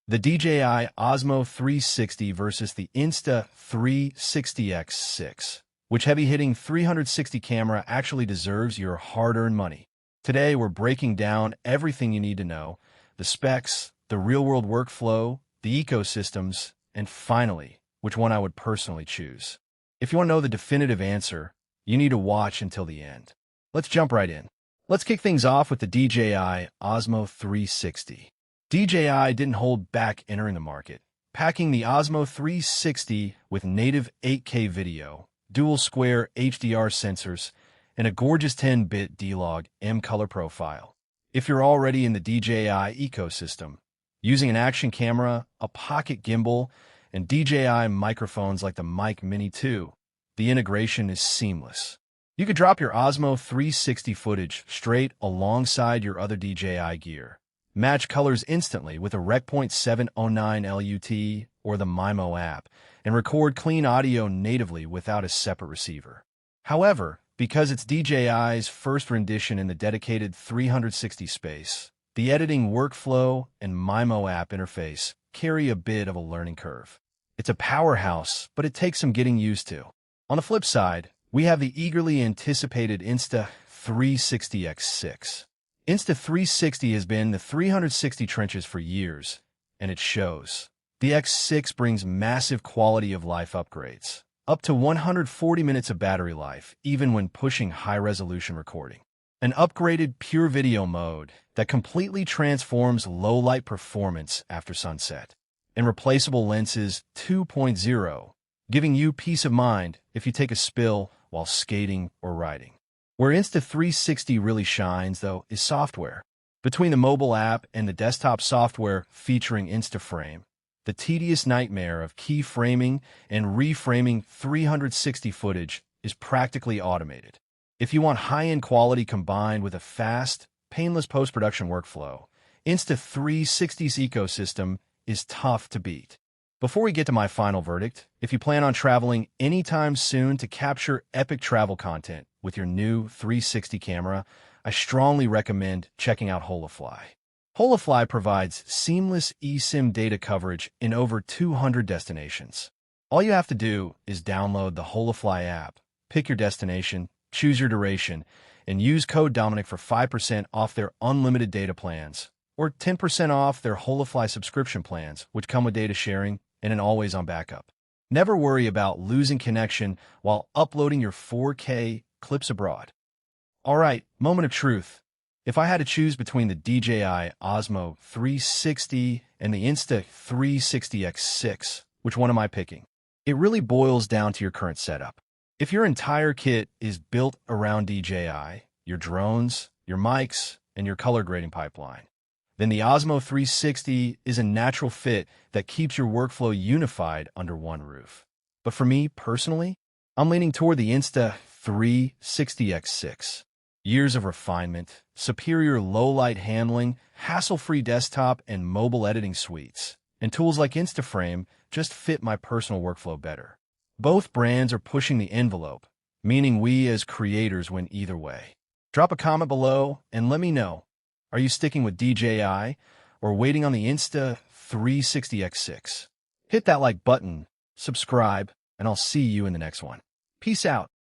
The DJI Osmo 360 versus the Insta360 X6. Which heavy-hitting 360 camera actually deserves your hard-earned money? Today, we're breaking down everything you need to know, the specs, the real-world workflow, the ecosystems, and finally, which one I would personally choose. If you want to know the definitive answer, you need to watch until the end. Let's jump right in. Let's kick things off with the DJI Osmo 360. DJI didn't hold back entering the market, packing the Osmo 360 with native 8K video, dual square HDR sensors, and a gorgeous 10-bit D-Log M color profile. If you're already in the DJI ecosystem, using an action camera, a pocket gimbal, and DJI microphones like the Mic Mini 2, the integration is seamless. You could drop your Osmo 360 footage straight alongside your other DJI gear. Match colors instantly with a Rec. 709 LUT or the MIMO app, and record clean audio natively without a separate receiver. However, because it's DJI's first rendition in the dedicated 360 space, the editing workflow and MIMO app interface carry a bit of a learning curve. It's a powerhouse, but it takes some getting used to. On the flip side, we have the eagerly anticipated Insta360 X6. Insta360 has been in the 360 trenches for years, and it shows. The X6 brings massive quality of life upgrades, up to 140 minutes of battery life, even when pushing high-resolution recording. An upgraded PureVideo mode that completely transforms low-light performance after sunset. And Replaceable Lenses 2.0, giving you peace of mind if you take a spill while skating or riding. Where Insta360 really shines, though, is software. Between the mobile app and the desktop software featuring InstaFrame, the tedious nightmare of keyframing and reframing 360 footage is practically automated. If you want high-end quality combined with a fast, painless post-production workflow, Insta360's ecosystem is tough to beat. Before we get to my final verdict, if you plan on traveling anytime soon to capture epic travel content with your new 360 camera, I strongly recommend checking out Holofly. Holofly provides seamless eSIM data coverage in over 200 destinations. All you have to do is download the Holofly app, pick your destination, choose your duration, and use code Dominic for 5% off their unlimited data plans, or 10% off their Holofly subscription plans, which come with data sharing and an always-on backup. Never worry about losing connection while uploading your 4K clips abroad. All right, moment of truth. If I had to choose between the DJI Osmo 360 and the Insta360 X6, which one am I picking? It really boils down to your current setup. If your entire kit is built around DJI, your drones, your mics, and your color grading pipeline, then the Osmo 360 is a natural fit that keeps your workflow unified under one roof. But for me, personally, I'm leaning toward the Insta360 X6. Years of refinement, superior low-light handling, hassle-free desktop and mobile editing suites, and tools like InstaFrame just fit my personal workflow better. Both brands are pushing the envelope, meaning we as creators win either way. Drop a comment below and let me know. Are you sticking with DJI or waiting on the Insta360 X6? Hit that like button, subscribe, and I'll see you in the next one. Peace out.